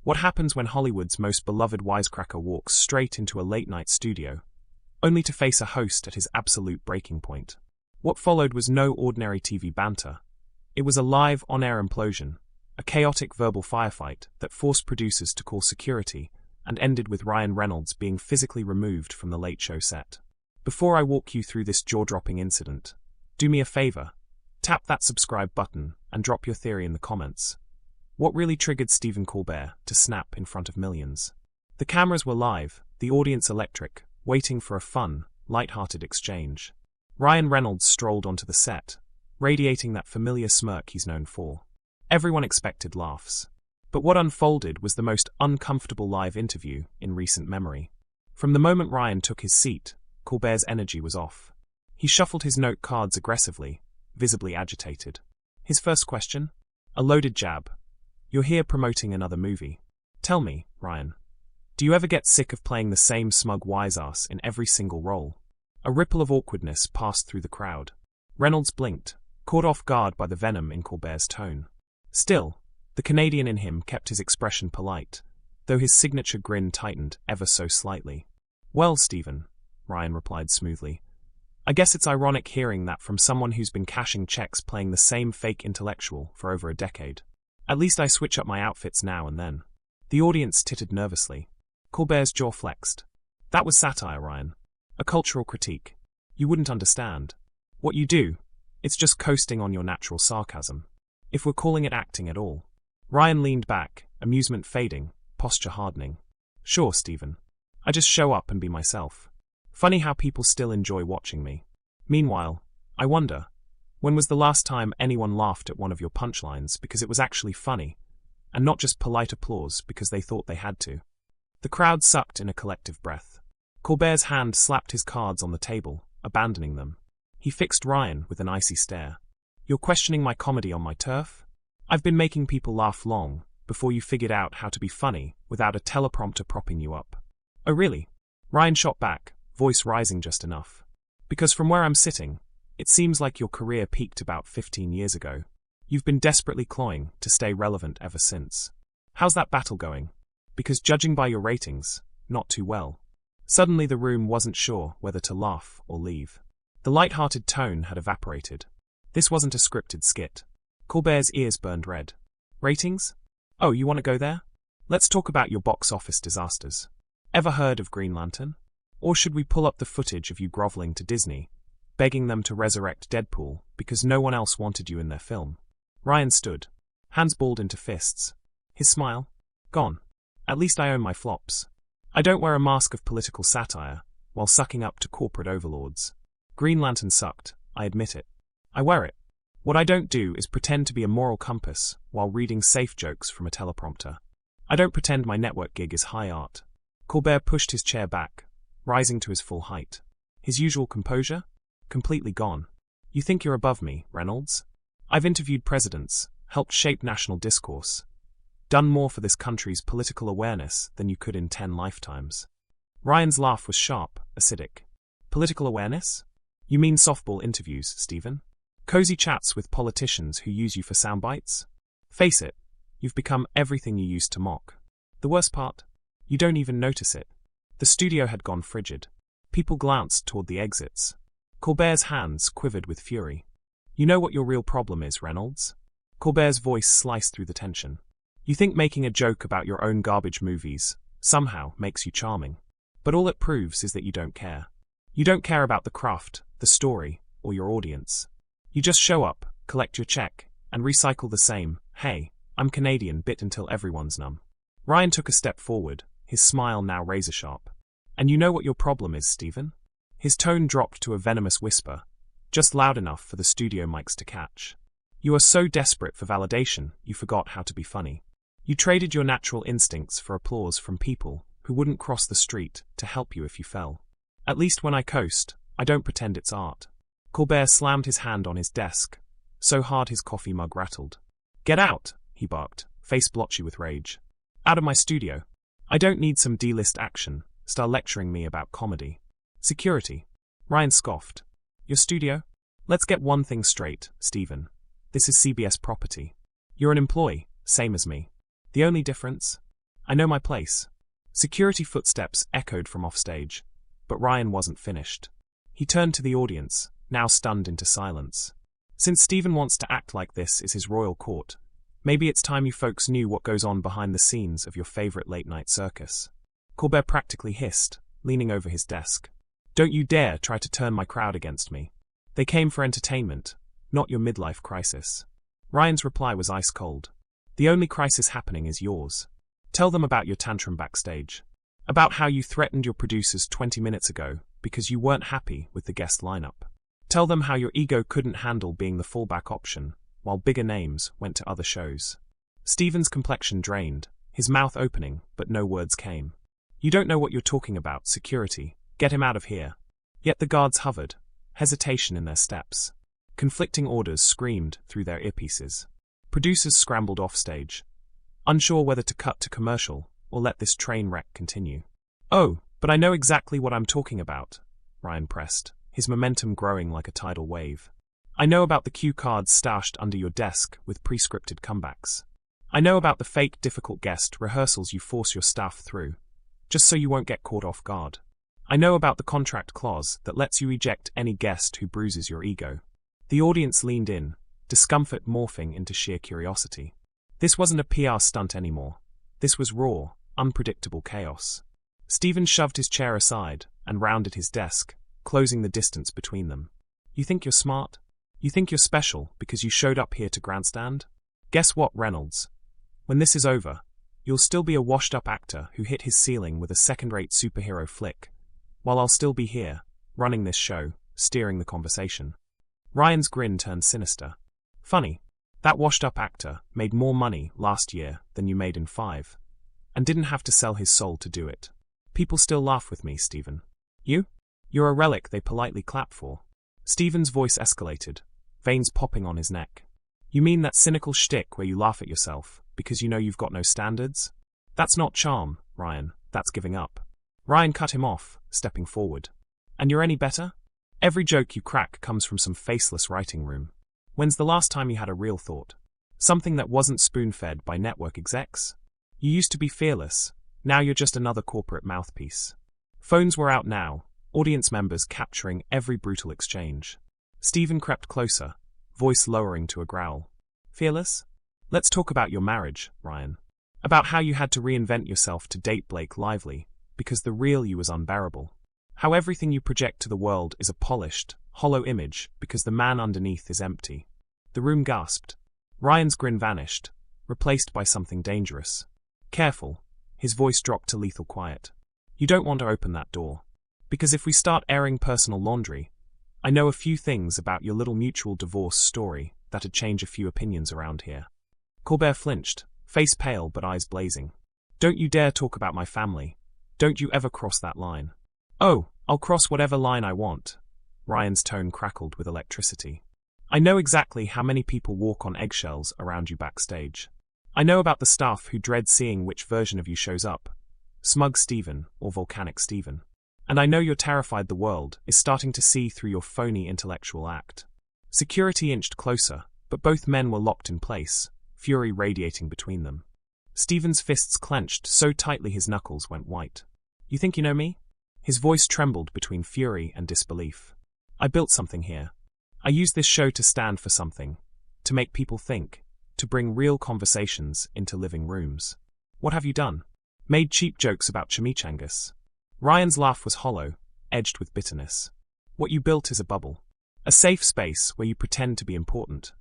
What happens when Hollywood's most beloved wisecracker walks straight into a late-night studio, only to face a host at his absolute breaking point? What followed was no ordinary TV banter. It was a live, on-air implosion, a chaotic verbal firefight that forced producers to call security and ended with Ryan Reynolds being physically removed from the Late Show set. Before I walk you through this jaw-dropping incident, do me a favor, tap that subscribe button and drop your theory in the comments. What really triggered Stephen Colbert to snap in front of millions? The cameras were live, the audience electric, waiting for a fun, light-hearted exchange. Ryan Reynolds strolled onto the set, radiating that familiar smirk he's known for. Everyone expected laughs. But what unfolded was the most uncomfortable live interview in recent memory. From the moment Ryan took his seat, Colbert's energy was off. He shuffled his note cards aggressively, visibly agitated. His first question? A loaded jab. You're here promoting another movie. Tell me, Ryan, do you ever get sick of playing the same smug wise-ass in every single role? A ripple of awkwardness passed through the crowd. Reynolds blinked, caught off guard by the venom in Colbert's tone. Still, the Canadian in him kept his expression polite, though his signature grin tightened ever so slightly. Well, Stephen, Ryan replied smoothly, I guess it's ironic hearing that from someone who's been cashing checks playing the same fake intellectual for over a decade. At least I switch up my outfits now and then. The audience tittered nervously. Colbert's jaw flexed. That was satire, Ryan. A cultural critique. You wouldn't understand. What you do, it's just coasting on your natural sarcasm. If we're calling it acting at all. Ryan leaned back, amusement fading, posture hardening. Sure, Stephen. I just show up and be myself. Funny how people still enjoy watching me. Meanwhile, I wonder, when was the last time anyone laughed at one of your punchlines because it was actually funny, and not just polite applause because they thought they had to? The crowd sucked in a collective breath. Colbert's hand slapped his cards on the table, abandoning them. He fixed Ryan with an icy stare. You're questioning my comedy on my turf? I've been making people laugh long, before you figured out how to be funny without a teleprompter propping you up. Oh really? Ryan shot back, voice rising just enough. Because from where I'm sitting, it seems like your career peaked about 15 years ago. You've been desperately clawing to stay relevant ever since. How's that battle going? Because judging by your ratings, not too well. Suddenly the room wasn't sure whether to laugh or leave. The light-hearted tone had evaporated. This wasn't a scripted skit. Colbert's ears burned red. Ratings? Oh, you want to go there? Let's talk about your box office disasters. Ever heard of Green Lantern? Or should we pull up the footage of you groveling to Disney, begging them to resurrect Deadpool because no one else wanted you in their film? Ryan stood, hands balled into fists. His smile? Gone. At least I own my flops. I don't wear a mask of political satire while sucking up to corporate overlords. Green Lantern sucked, I admit it. I wear it. What I don't do is pretend to be a moral compass while reading safe jokes from a teleprompter. I don't pretend my network gig is high art. Colbert pushed his chair back, rising to his full height. His usual composure? Completely gone. You think you're above me, Reynolds? I've interviewed presidents, helped shape national discourse, done more for this country's political awareness than you could in 10 lifetimes. Ryan's laugh was sharp, acidic. Political awareness? You mean softball interviews, Stephen? Cozy chats with politicians who use you for soundbites? Face it, you've become everything you used to mock. The worst part? You don't even notice it. The studio had gone frigid. People glanced toward the exits. Colbert's hands quivered with fury. You know what your real problem is, Reynolds? Colbert's voice sliced through the tension. You think making a joke about your own garbage movies somehow makes you charming. But all it proves is that you don't care. You don't care about the craft, the story, or your audience. You just show up, collect your check, and recycle the same, hey, I'm Canadian bit until everyone's numb. Ryan took a step forward, his smile now razor-sharp. And you know what your problem is, Stephen? His tone dropped to a venomous whisper, just loud enough for the studio mics to catch. You are so desperate for validation, you forgot how to be funny. You traded your natural instincts for applause from people who wouldn't cross the street to help you if you fell. At least when I coast, I don't pretend it's art. Colbert slammed his hand on his desk, so hard his coffee mug rattled. Get out, he barked, face blotchy with rage. Out of my studio. I don't need some D-list action, star lecturing me about comedy. Security. Ryan scoffed. Your studio? Let's get one thing straight, Stephen. This is CBS property. You're an employee, same as me. The only difference? I know my place. Security footsteps echoed from offstage, but Ryan wasn't finished. He turned to the audience, now stunned into silence. Since Stephen wants to act like this is his royal court, maybe it's time you folks knew what goes on behind the scenes of your favorite late-night circus. Colbert practically hissed, leaning over his desk. Don't you dare try to turn my crowd against me. They came for entertainment, not your midlife crisis. Ryan's reply was ice cold. The only crisis happening is yours. Tell them about your tantrum backstage. About how you threatened your producers 20 minutes ago because you weren't happy with the guest lineup. Tell them how your ego couldn't handle being the fallback option, while bigger names went to other shows. Stephen's complexion drained, his mouth opening, but no words came. You don't know what you're talking about, security. Get him out of here. Yet the guards hovered, hesitation in their steps. Conflicting orders screamed through their earpieces. Producers scrambled offstage, unsure whether to cut to commercial or let this train wreck continue. Oh, but I know exactly what I'm talking about, Ryan pressed, his momentum growing like a tidal wave. I know about the cue cards stashed under your desk with pre-scripted comebacks. I know about the fake difficult guest rehearsals you force your staff through, just so you won't get caught off guard. I know about the contract clause that lets you eject any guest who bruises your ego. The audience leaned in, discomfort morphing into sheer curiosity. This wasn't a PR stunt anymore. This was raw, unpredictable chaos. Stephen shoved his chair aside and rounded his desk, closing the distance between them. You think you're smart? You think you're special because you showed up here to grandstand? Guess what, Reynolds? When this is over, you'll still be a washed-up actor who hit his ceiling with a second-rate superhero flick, while I'll still be here, running this show, steering the conversation. Ryan's grin turned sinister. Funny, that washed-up actor made more money last year than you made in 5, and didn't have to sell his soul to do it. People still laugh with me, Stephen. You? You're a relic they politely clap for. Stephen's voice escalated, veins popping on his neck. You mean that cynical shtick where you laugh at yourself because you know you've got no standards? That's not charm, Ryan, that's giving up. Ryan cut him off, stepping forward. And you're any better? Every joke you crack comes from some faceless writing room. When's the last time you had a real thought? Something that wasn't spoon-fed by network execs? You used to be fearless, now you're just another corporate mouthpiece. Phones were out now, audience members capturing every brutal exchange. Stephen crept closer, voice lowering to a growl. Fearless? Let's talk about your marriage, Ryan. About how you had to reinvent yourself to date Blake Lively, because the real you was unbearable. How everything you project to the world is a polished, hollow image because the man underneath is empty. The room gasped. Ryan's grin vanished, replaced by something dangerous. Careful, his voice dropped to lethal quiet. You don't want to open that door. Because if we start airing personal laundry, I know a few things about your little mutual divorce story that'd change a few opinions around here. Colbert flinched, face pale but eyes blazing. Don't you dare talk about my family. Don't you ever cross that line. Oh, I'll cross whatever line I want. Ryan's tone crackled with electricity. I know exactly how many people walk on eggshells around you backstage. I know about the staff who dread seeing which version of you shows up, smug Stephen or volcanic Stephen. And I know you're terrified the world is starting to see through your phony intellectual act. Security inched closer, but both men were locked in place, fury radiating between them. Stephen's fists clenched so tightly his knuckles went white. You think you know me? His voice trembled between fury and disbelief. I built something here. I used this show to stand for something, to make people think, to bring real conversations into living rooms. What have you done? Made cheap jokes about chimichangas. Ryan's laugh was hollow, edged with bitterness. What you built is a bubble. A safe space where you pretend to be important,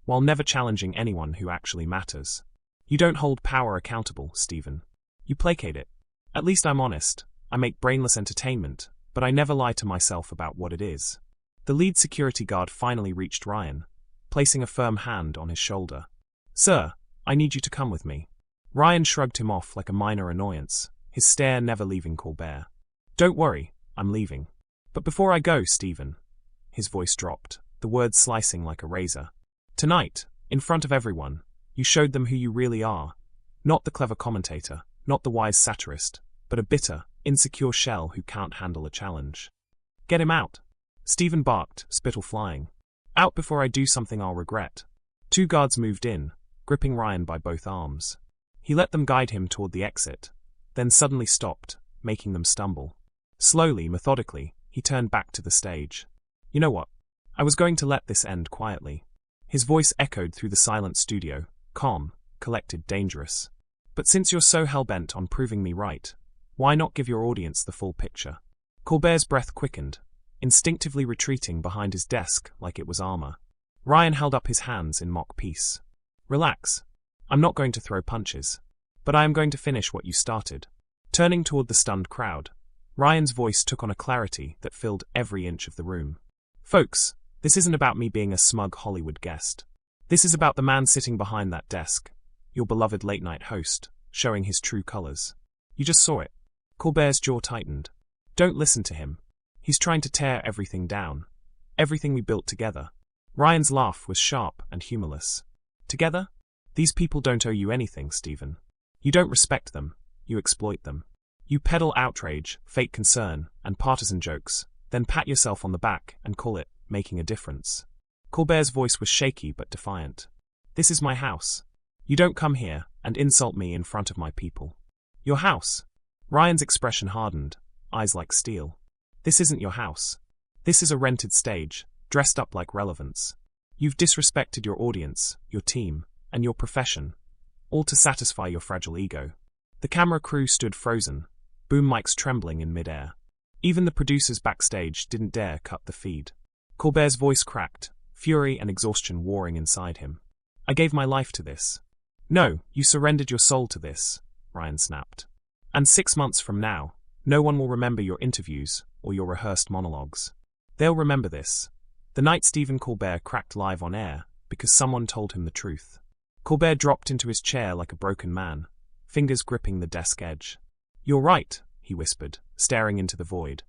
while never challenging anyone who actually matters. You don't hold power accountable, Stephen. You placate it. At least I'm honest. I make brainless entertainment, but I never lie to myself about what it is. The lead security guard finally reached Ryan, placing a firm hand on his shoulder. Sir, I need you to come with me. Ryan shrugged him off like a minor annoyance, his stare never leaving Colbert. Don't worry, I'm leaving. But before I go, Stephen. His voice dropped, the words slicing like a razor. Tonight, in front of everyone, you showed them who you really are. Not the clever commentator, not the wise satirist, but a bitter, insecure shell who can't handle a challenge. Get him out. Stephen barked, spittle flying. Out before I do something I'll regret. Two guards moved in, gripping Ryan by both arms. He let them guide him toward the exit, then suddenly stopped, making them stumble. Slowly, methodically, he turned back to the stage. You know what? I was going to let this end quietly. His voice echoed through the silent studio, calm, collected, dangerous. But since you're so hell-bent on proving me right, why not give your audience the full picture? Colbert's breath quickened, instinctively retreating behind his desk like it was armor. Ryan held up his hands in mock peace. Relax. I'm not going to throw punches. But I am going to finish what you started. Turning toward the stunned crowd, Ryan's voice took on a clarity that filled every inch of the room. Folks, this isn't about me being a smug Hollywood guest. This is about the man sitting behind that desk, your beloved late-night host, showing his true colors. You just saw it. Colbert's jaw tightened. Don't listen to him. He's trying to tear everything down. Everything we built together. Ryan's laugh was sharp and humorless. Together? These people don't owe you anything, Stephen. You don't respect them. You exploit them. You peddle outrage, fake concern, and partisan jokes, then pat yourself on the back and call it making a difference. Colbert's voice was shaky but defiant. This is my house. You don't come here and insult me in front of my people. Your house? Ryan's expression hardened, eyes like steel. This isn't your house. This is a rented stage, dressed up like relevance. You've disrespected your audience, your team, and your profession, all to satisfy your fragile ego. The camera crew stood frozen, boom mics trembling in midair. Even the producers backstage didn't dare cut the feed. Colbert's voice cracked, fury and exhaustion warring inside him. I gave my life to this. No, you surrendered your soul to this, Ryan snapped. And 6 months from now, no one will remember your interviews or your rehearsed monologues. They'll remember this. The night Stephen Colbert cracked live on air because someone told him the truth. Colbert dropped into his chair like a broken man, fingers gripping the desk edge. You're right, he whispered, staring into the void.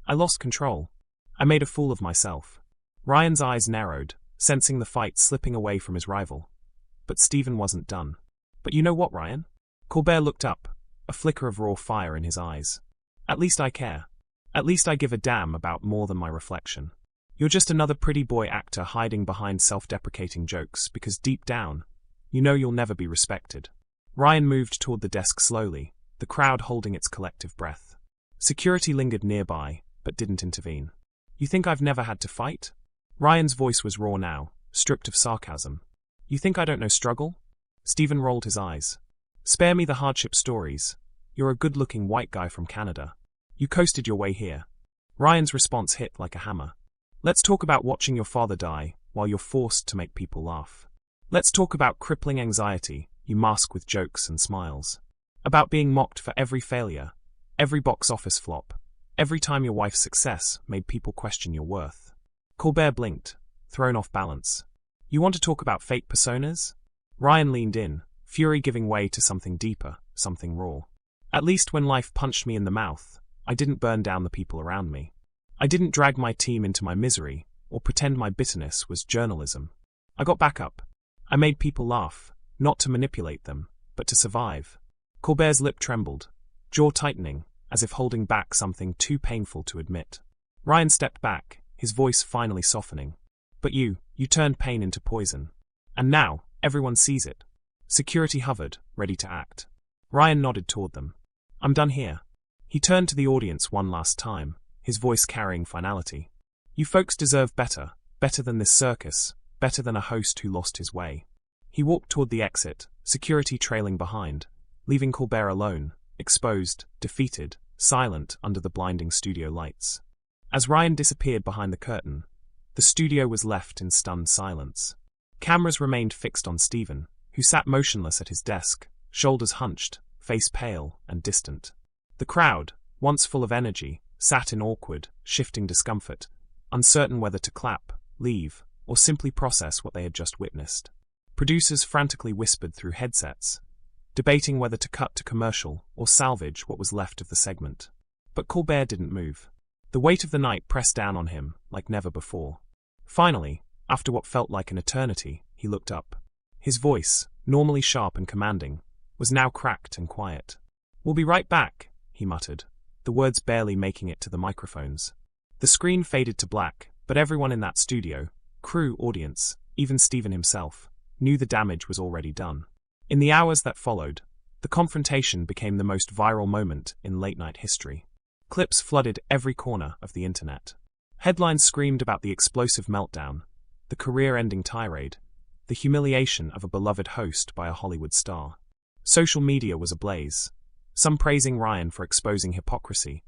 I lost control. I made a fool of myself. Ryan's eyes narrowed, sensing the fight slipping away from his rival. But Stephen wasn't done. But you know what, Ryan? Colbert looked up, a flicker of raw fire in his eyes. At least I care. At least I give a damn about more than my reflection. You're just another pretty boy actor hiding behind self-deprecating jokes because deep down, you know you'll never be respected. Ryan moved toward the desk slowly, the crowd holding its collective breath. Security lingered nearby, but didn't intervene. You think I've never had to fight? Ryan's voice was raw now, stripped of sarcasm. You think I don't know struggle? Stephen rolled his eyes. Spare me the hardship stories. You're a good-looking white guy from Canada. You coasted your way here. Ryan's response hit like a hammer. Let's talk about watching your father die while you're forced to make people laugh. Let's talk about crippling anxiety you mask with jokes and smiles. About being mocked for every failure, every box office flop, every time your wife's success made people question your worth. Colbert blinked, thrown off balance. You want to talk about fake personas? Ryan leaned in, fury giving way to something deeper, something raw. At least when life punched me in the mouth, I didn't burn down the people around me. I didn't drag my team into my misery, or pretend my bitterness was journalism. I got back up. I made people laugh, not to manipulate them, but to survive. Colbert's lip trembled, jaw tightening, as if holding back something too painful to admit. Ryan stepped back, his voice finally softening. But you turned pain into poison. And now, everyone sees it. Security hovered, ready to act. Ryan nodded toward them. I'm done here. He turned to the audience one last time, his voice carrying finality. You folks deserve better, better than this circus, better than a host who lost his way. He walked toward the exit, security trailing behind, leaving Colbert alone, exposed, defeated, silent under the blinding studio lights. As Ryan disappeared behind the curtain, the studio was left in stunned silence. Cameras remained fixed on Stephen, who sat motionless at his desk, shoulders hunched, face pale and distant. The crowd, once full of energy, sat in awkward, shifting discomfort, uncertain whether to clap, leave, or simply process what they had just witnessed. Producers frantically whispered through headsets, debating whether to cut to commercial or salvage what was left of the segment. But Colbert didn't move. The weight of the night pressed down on him like never before. Finally, after what felt like an eternity, he looked up. His voice, normally sharp and commanding, was now cracked and quiet. We'll be right back, he muttered, the words barely making it to the microphones. The screen faded to black, but everyone in that studio, crew, audience, even Stephen himself, knew the damage was already done. In the hours that followed, The confrontation became the most viral moment in late-night history. Clips flooded every corner of the internet. Headlines screamed about the explosive meltdown, the career-ending tirade, the humiliation of a beloved host by a Hollywood star. Social media was ablaze, some praising Ryan for exposing hypocrisy,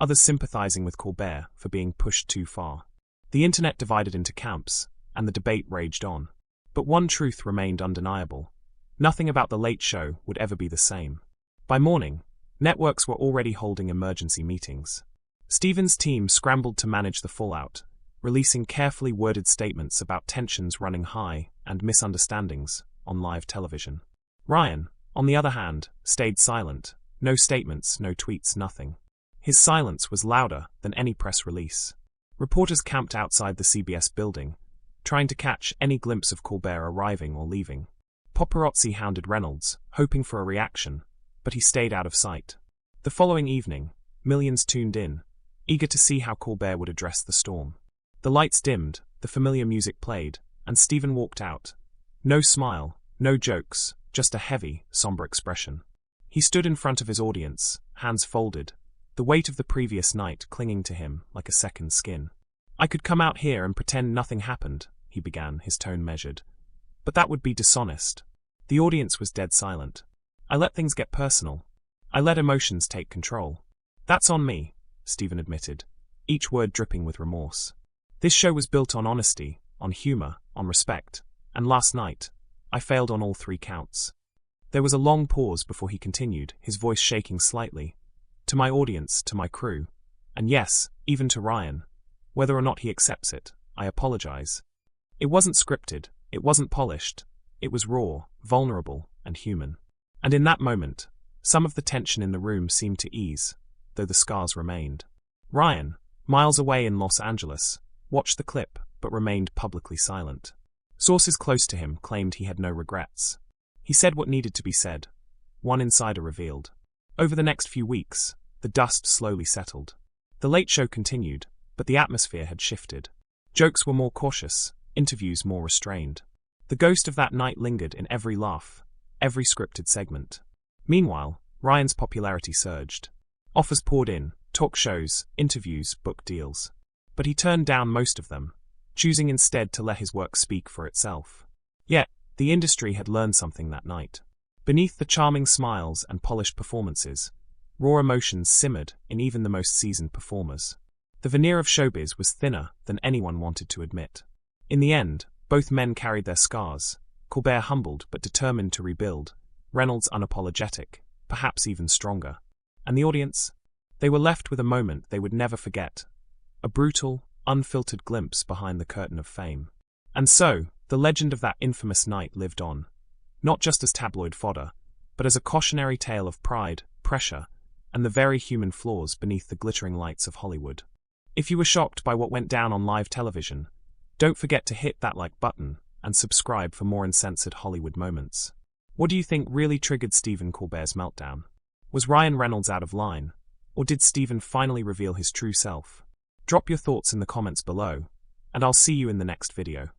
others sympathizing with Colbert for being pushed too far. The internet divided into camps, and the debate raged on. But one truth remained undeniable. Nothing about The Late Show would ever be the same. By morning, networks were already holding emergency meetings. Stephen's team scrambled to manage the fallout, releasing carefully worded statements about tensions running high and misunderstandings on live television. Ryan, on the other hand, stayed silent. No statements, no tweets, nothing. His silence was louder than any press release. Reporters camped outside the CBS building, trying to catch any glimpse of Colbert arriving or leaving. Paparazzi hounded Reynolds, hoping for a reaction, but he stayed out of sight. The following evening, millions tuned in, eager to see how Colbert would address the storm. The lights dimmed, the familiar music played, and Stephen walked out. No smile, no jokes, just a heavy, somber expression. He stood in front of his audience, hands folded, the weight of the previous night clinging to him like a second skin. "I could come out here and pretend nothing happened," he began, his tone measured. "But that would be dishonest." The audience was dead silent. "I let things get personal. I let emotions take control." "That's on me," Stephen admitted, each word dripping with remorse. "This show was built on honesty, on humor, on respect, and last night, I failed on all 3 counts." There was a long pause before he continued, his voice shaking slightly. "To my audience, to my crew, and yes, even to Ryan, whether or not he accepts it, I apologize. It wasn't scripted, it wasn't polished, it was raw, vulnerable, and human." And in that moment, some of the tension in the room seemed to ease, though the scars remained. Ryan, miles away in Los Angeles, watched the clip but remained publicly silent. Sources close to him claimed he had no regrets. He said what needed to be said, one insider revealed. Over the next few weeks, the dust slowly settled. The Late Show continued, but the atmosphere had shifted. Jokes were more cautious, interviews more restrained. The ghost of that night lingered in every laugh, every scripted segment. Meanwhile, Ryan's popularity surged. Offers poured in, talk shows, interviews, book deals. But he turned down most of them, choosing instead to let his work speak for itself. Yet, the industry had learned something that night. Beneath the charming smiles and polished performances, raw emotions simmered in even the most seasoned performers. The veneer of showbiz was thinner than anyone wanted to admit. In the end, both men carried their scars, Colbert humbled but determined to rebuild, Reynolds unapologetic, perhaps even stronger. And the audience? They were left with a moment they would never forget. A brutal, unfiltered glimpse behind the curtain of fame. And so, the legend of that infamous night lived on. Not just as tabloid fodder, but as a cautionary tale of pride, pressure, and the very human flaws beneath the glittering lights of Hollywood. If you were shocked by what went down on live television, don't forget to hit that like button and subscribe for more uncensored Hollywood moments. What do you think really triggered Stephen Colbert's meltdown? Was Ryan Reynolds out of line, or did Stephen finally reveal his true self? Drop your thoughts in the comments below, and I'll see you in the next video.